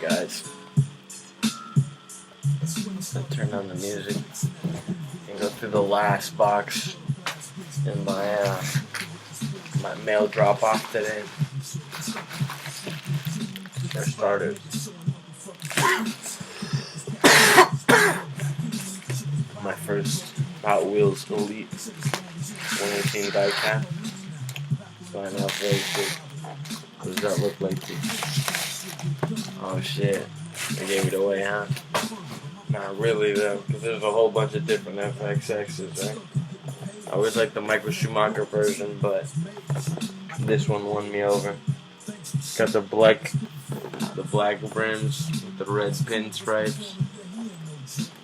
Alright guys, I'll turn on the music and go through the last box in my mail drop off today. For starters, my first Hot Wheels Elite 118 diecast. Find out very quick. What does that look like to you? Oh shit, they gave it away, huh? Not really though, because there's a whole bunch of different FXXs, right? I always like the Michael Schumacher version, but this one won me over. It's got the black brims with the red pinstripes,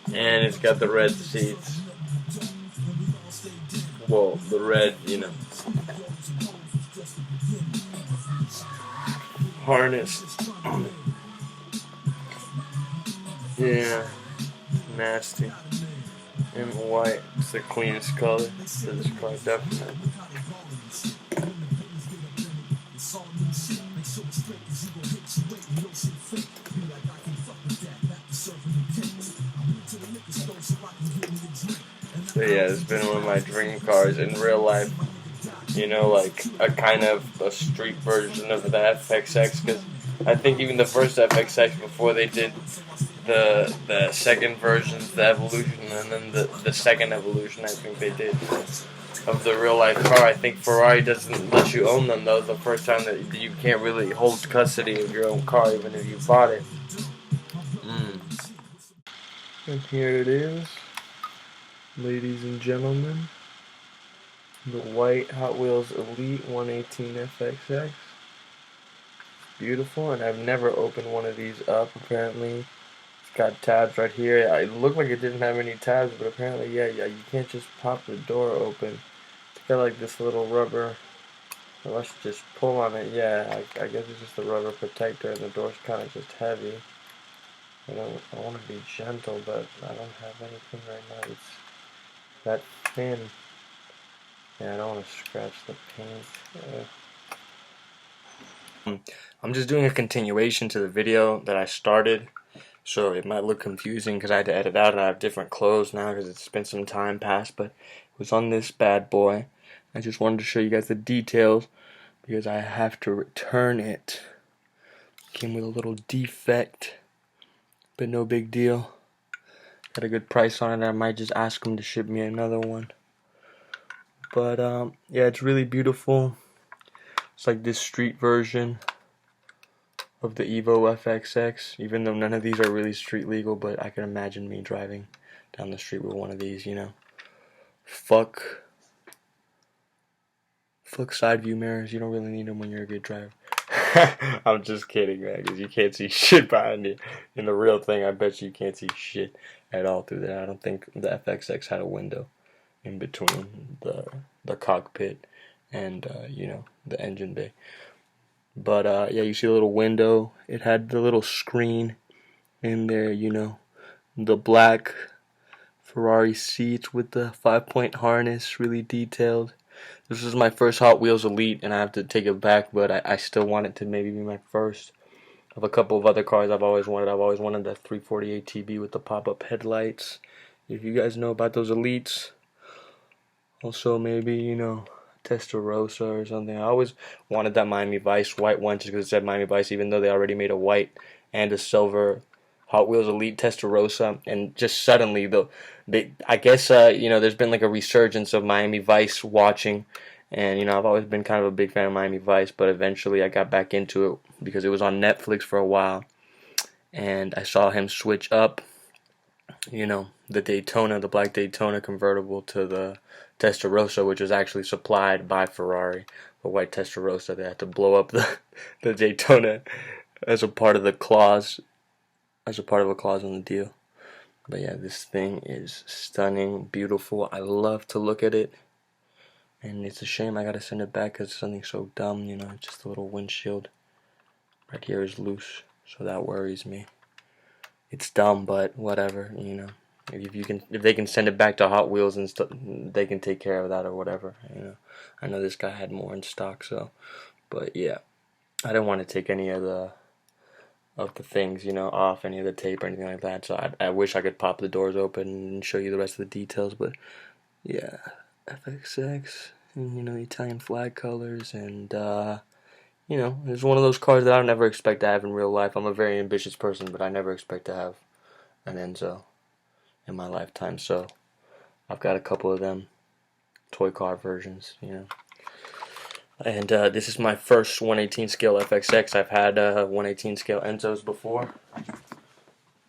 and it's got the red seats. Well, the red, harness. Yeah, nasty. And white. It's the cleanest color for this car, definitely. So yeah, it's been one of my dream cars in real life. Like a kind of a street version of the FXX, because I think even the first FXX, before they did the second versions, the evolution, and then the second evolution, I think they did, of the real life car. I think Ferrari doesn't let you own them though. The first time that you can't really hold custody of your own car, even if you bought it. And here it is, ladies and gentlemen, the white Hot Wheels Elite 118 FXX. Beautiful, and I've never opened one of these up. Apparently, it's got tabs right here. It looked like it didn't have any tabs, but apparently, yeah, you can't just pop the door open. It's got like this little rubber. Unless you just pull on it, yeah, I guess it's just a rubber protector, and the door's kind of just heavy. I want to be gentle, but I don't have anything right now. It's that thin. Yeah, I don't want to scratch the paint. I'm just doing a continuation to the video that I started, so it might look confusing because I had to edit out and I have different clothes now because it's been some time past, but it was on this bad boy. I just wanted to show you guys the details because I have to return it. Came with a little defect, but no big deal. Got a good price on it. I might just ask them to ship me another one. But yeah, it's really beautiful. It's like this street version of the Evo FXX, even though none of these are really street legal, but I can imagine me driving down the street with one of these, Fuck side view mirrors. You don't really need them when you're a good driver. I'm just kidding, man, because you can't see shit behind you. In the real thing, I bet you can't see shit at all through there. I don't think the FXX had a window in between the cockpit and the engine bay. But yeah, you see a little window. It had the little screen in there, the black Ferrari seats with the 5-point harness, really detailed. This is my first Hot Wheels Elite, and I have to take it back, but I still want it to maybe be my first of a couple of other cars I've always wanted. I've always wanted that 348 TB with the pop-up headlights. If you guys know about those Elites, also maybe, Testarossa or something. I always wanted that Miami Vice white one just because it said Miami Vice, even though they already made a white and a silver Hot Wheels Elite Testarossa. And just suddenly, I guess, there's been like a resurgence of Miami Vice watching. And, I've always been kind of a big fan of Miami Vice, but eventually I got back into it because it was on Netflix for a while. And I saw him switch up, the Daytona, the black Daytona convertible to the Testarossa, which was actually supplied by Ferrari. The white Testarossa, they had to blow up the Daytona as a part of the clause, on the deal. But yeah, this thing is stunning, beautiful. I love to look at it, and it's a shame I gotta send it back because it's something so dumb. Just a little windshield right here is loose, so that worries me. It's dumb, but whatever. If they can send it back to Hot Wheels and stuff, they can take care of that or whatever. I know this guy had more in stock, so. But yeah, I didn't want to take any of the things, you know, off any of the tape or anything like that. So I wish I could pop the doors open and show you the rest of the details, but yeah, FXX, and you know, the Italian flag colors, and you know, it's one of those cars that I don't never expect to have in real life. I'm a very ambitious person, but I never expect to have an Enzo in my lifetime. So I've got a couple of them toy car versions, you know. And this is my first 1/18 scale FXX. I've had 1/18 scale Enzos before.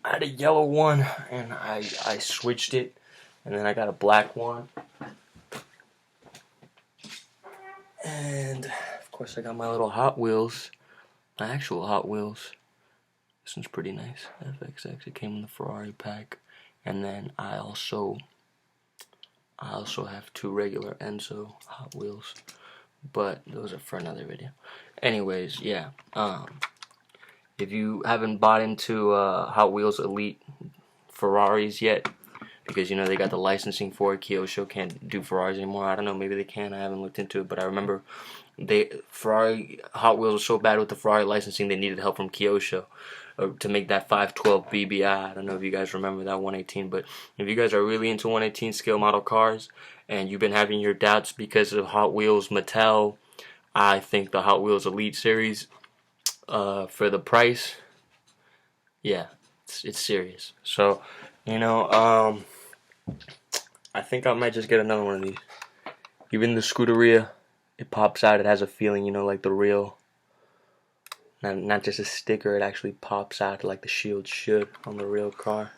I had a yellow one, and I switched it, and then I got a black one. And of course I got my little Hot Wheels, my actual Hot Wheels. This one's pretty nice, FXX. It came in the Ferrari pack. And then I also have 2 regular Enzo Hot Wheels, but those are for another video. Anyways, yeah. If you haven't bought into Hot Wheels Elite Ferraris yet, because you know they got the licensing for it, Kyosho can't do Ferraris anymore. I don't know, maybe they can. I haven't looked into it, but I remember Ferrari Hot Wheels was so bad with the Ferrari licensing they needed help from Kyosho to make that 512 BBI. I don't know if you guys remember that 1/18, but if you guys are really into 1/18 scale model cars and you've been having your doubts because of Hot Wheels Mattel, I think the Hot Wheels Elite series, for the price, yeah, it's serious. So, you know, I think I might just get another one of these. Even the Scuderia, it pops out. It has a feeling, you know, like the real. Not just a sticker. It actually pops out like the shield should on the real car.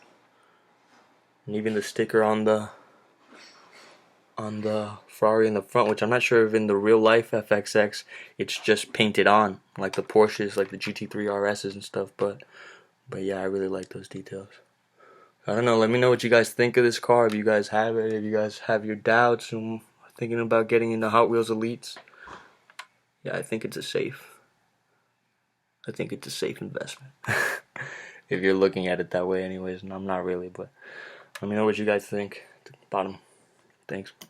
And even the sticker on the Ferrari in the front, which I'm not sure if in the real life FXX it's just painted on like the Porsches, like the GT3 RSs and stuff. But yeah, I really like those details. I don't know, let me know what you guys think of this car, if you guys have it, if you guys have your doubts and are thinking about getting into Hot Wheels Elites. Yeah, I think it's a safe investment. If you're looking at it that way anyways, and I'm not really, but let me know what you guys think at the bottom. Thanks.